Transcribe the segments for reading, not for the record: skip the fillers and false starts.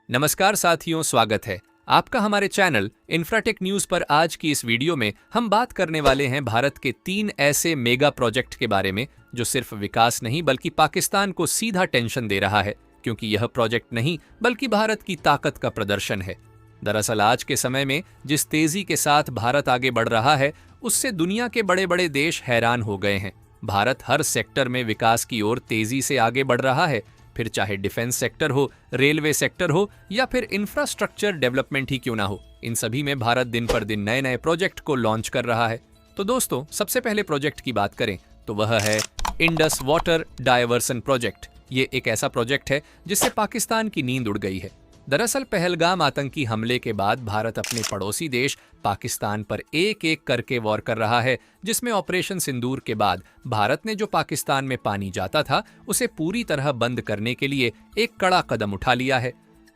नमस्कार साथियों, स्वागत है आपका हमारे चैनल इंफ्राटेक न्यूज पर। आज की इस वीडियो में हम बात करने वाले हैं भारत के 3 ऐसे मेगा प्रोजेक्ट के बारे में जो सिर्फ विकास नहीं बल्कि पाकिस्तान को सीधा टेंशन दे रहा है, क्योंकि यह प्रोजेक्ट नहीं बल्कि भारत की ताकत का प्रदर्शन है। दरअसल आज के समय में जिस तेजी के साथ भारत आगे बढ़ रहा है, उससे दुनिया के बड़े बड़े देश हैरान हो गए हैं। भारत हर सेक्टर में विकास की ओर तेजी से आगे बढ़ रहा है, फिर चाहे डिफेंस सेक्टर हो, रेलवे सेक्टर हो या फिर इंफ्रास्ट्रक्चर डेवलपमेंट ही क्यों ना हो, इन सभी में भारत दिन पर दिन नए नए प्रोजेक्ट को लॉन्च कर रहा है। तो दोस्तों, सबसे पहले प्रोजेक्ट की बात करें तो वह है इंडस वाटर डायवर्सन प्रोजेक्ट। ये एक ऐसा प्रोजेक्ट है जिससे पाकिस्तान की नींद उड़ गई है। दरअसल पहलगाम आतंकी हमले के बाद भारत अपने पड़ोसी देश पाकिस्तान पर एक एक करके वॉर कर रहा है, जिसमें ऑपरेशन सिंदूर के बाद भारत ने जो पाकिस्तान में पानी जाता था उसे पूरी तरह बंद करने के लिए एक कड़ा कदम उठा लिया है।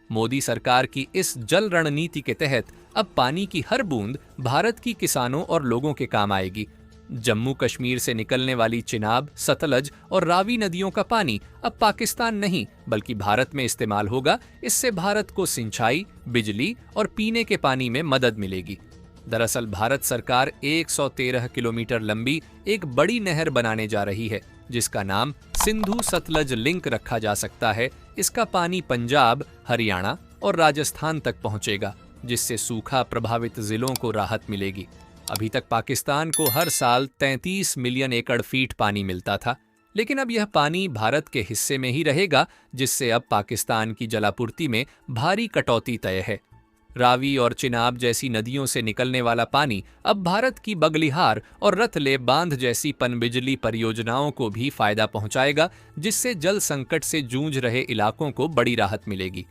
मोदी सरकार की इस जल रणनीति के तहत अब पानी की हर बूंद भारत की किसानों और लोगों के काम आएगी। जम्मू कश्मीर से निकलने वाली चिनाब, सतलज और रावी नदियों का पानी अब पाकिस्तान नहीं बल्कि भारत में इस्तेमाल होगा। इससे भारत को सिंचाई, बिजली और पीने के पानी में मदद मिलेगी। दरअसल भारत सरकार 113 किलोमीटर लंबी एक बड़ी नहर बनाने जा रही है, जिसका नाम सिंधु सतलज लिंक रखा जा सकता है। इसका पानी पंजाब, हरियाणा और राजस्थान तक पहुंचेगा, जिससे सूखा प्रभावित जिलों को राहत मिलेगी। अभी तक पाकिस्तान को हर साल 33 मिलियन एकड़ फीट पानी मिलता था, लेकिन अब यह पानी भारत के हिस्से में ही रहेगा, जिससे अब पाकिस्तान की जलापूर्ति में भारी कटौती तय है। रावी और चिनाब जैसी नदियों से निकलने वाला पानी अब भारत की बगलिहार और रतले बांध जैसी पनबिजली परियोजनाओं को भी फायदा पहुंचाएगा, जिससे जल संकट से जूझ रहे इलाकों को बड़ी राहत मिलेगी।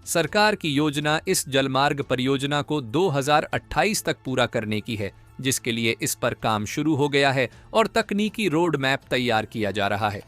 सरकार की योजना इस जलमार्ग परियोजना को 2028 तक पूरा करने की है, जिसके लिए इस पर काम शुरू हो गया है और तकनीकी रोड मैप तैयार किया जा रहा है।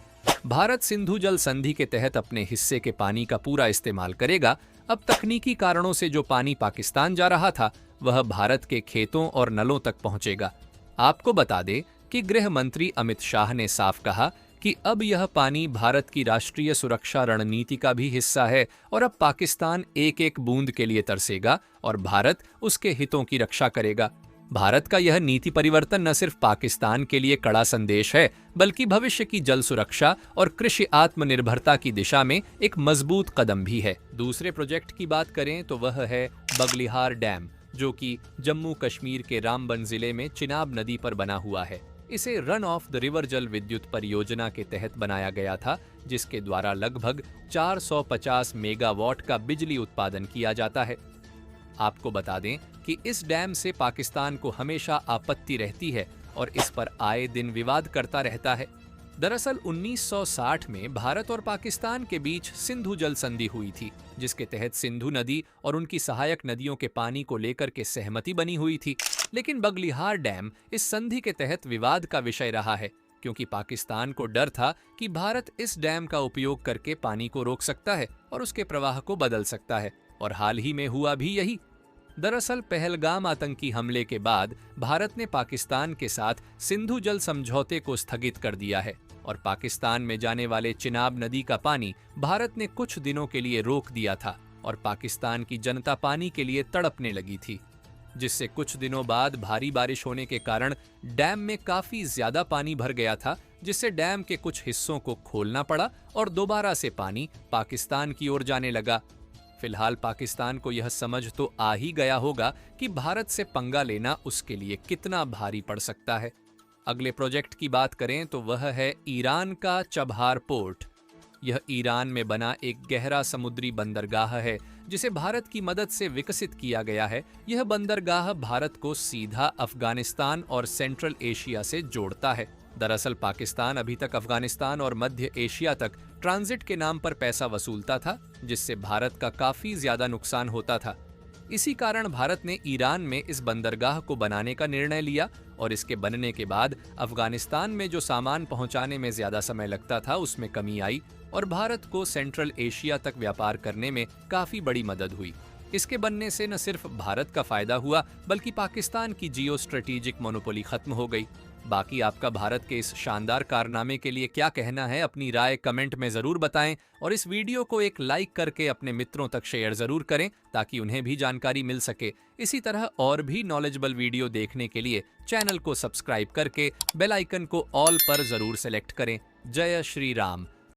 भारत सिंधु जल संधि के तहत अपने हिस्से के पानी का पूरा इस्तेमाल करेगा। अब तकनीकी कारणों से जो पानी पाकिस्तान जा रहा था, वह भारत के खेतों और नलों तक पहुंचेगा। आपको बता दें कि गृह मंत्री अमित शाह ने साफ कहा कि अब यह पानी भारत की राष्ट्रीय सुरक्षा रणनीति का भी हिस्सा है और अब पाकिस्तान एक एक बूंद के लिए तरसेगा और भारत उसके हितों की रक्षा करेगा। भारत का यह नीति परिवर्तन न सिर्फ पाकिस्तान के लिए कड़ा संदेश है, बल्कि भविष्य की जल सुरक्षा और कृषि आत्मनिर्भरता की दिशा में एक मजबूत कदम भी है। दूसरे प्रोजेक्ट की बात करें तो वह है बगलिहार डैम, जो कि जम्मू कश्मीर के रामबन जिले में चिनाब नदी पर बना हुआ है। इसे रन ऑफ द रिवर जल विद्युत परियोजना के तहत बनाया गया था, जिसके द्वारा लगभग 450 मेगावाट का बिजली उत्पादन किया जाता है। आपको बता दें कि इस डैम से पाकिस्तान को हमेशा आपत्ति रहती है और इस पर आए दिन विवाद करता रहता है। दरअसल 1960 में भारत और पाकिस्तान के बीच सिंधु जल संधि हुई थी, जिसके तहत सिंधु नदी और उनकी सहायक नदियों के पानी को लेकर के सहमति बनी हुई थी। लेकिन बगलिहार डैम इस संधि के तहत विवाद का विषय रहा है, क्योंकि पाकिस्तान को डर था कि भारत इस डैम का उपयोग करके पानी को रोक सकता है और उसके प्रवाह को बदल सकता है, और हाल ही में हुआ भी यही। दरअसल पहलगाम आतंकी हमले के बाद भारत ने पाकिस्तान के साथ सिंधु जल समझौते को स्थगित कर दिया है और पाकिस्तान में जाने वाले चिनाब नदी का पानी भारत ने कुछ दिनों के लिए रोक दिया था और पाकिस्तान की जनता पानी के लिए तड़पने लगी थी, जिससे कुछ दिनों बाद भारी बारिश होने के कारण डैम में काफी ज्यादा पानी भर गया था, जिससे डैम के कुछ हिस्सों को खोलना पड़ा और दोबारा से पानी पाकिस्तान की ओर जाने लगा। फिलहाल पाकिस्तान को यह समझ तो आ ही गया होगा कि भारत से पंगा लेना उसके लिए कितना भारी पड़ सकता है। अगले प्रोजेक्ट की बात करें तो वह है ईरान का चबहार पोर्ट। यह ईरान में बना एक गहरा समुद्री बंदरगाह है, जिसे भारत की मदद से विकसित किया गया है। यह बंदरगाह भारत को सीधा अफगानिस्तान और सेंट्रल एशिया से जोड़ता है। दरअसल पाकिस्तान अभी तक अफगानिस्तान और मध्य एशिया तक ट्रांजिट के नाम पर पैसा वसूलता था, जिससे भारत का काफी ज्यादा नुकसान होता था। इसी कारण भारत ने ईरान में इस बंदरगाह को बनाने का निर्णय लिया और इसके बनने के बाद अफगानिस्तान में जो सामान पहुंचाने में ज्यादा समय लगता था, उसमें कमी आई और भारत को सेंट्रल एशिया तक व्यापार करने में काफी बड़ी मदद हुई। इसके बनने से न सिर्फ भारत का फायदा हुआ, बल्कि पाकिस्तान की जियो स्ट्रेटेजिक मोनोपोली खत्म हो गई। बाकी आपका भारत के इस शानदार कारनामे के लिए क्या कहना है, अपनी राय कमेंट में जरूर बताएं और इस वीडियो को एक लाइक करके अपने मित्रों तक शेयर जरूर करें ताकि उन्हें भी जानकारी मिल सके। इसी तरह और भी नॉलेजेबल वीडियो देखने के लिए चैनल को सब्सक्राइब करके बेल आइकन को ऑल पर जरूर सेलेक्ट करें। जय श्री राम।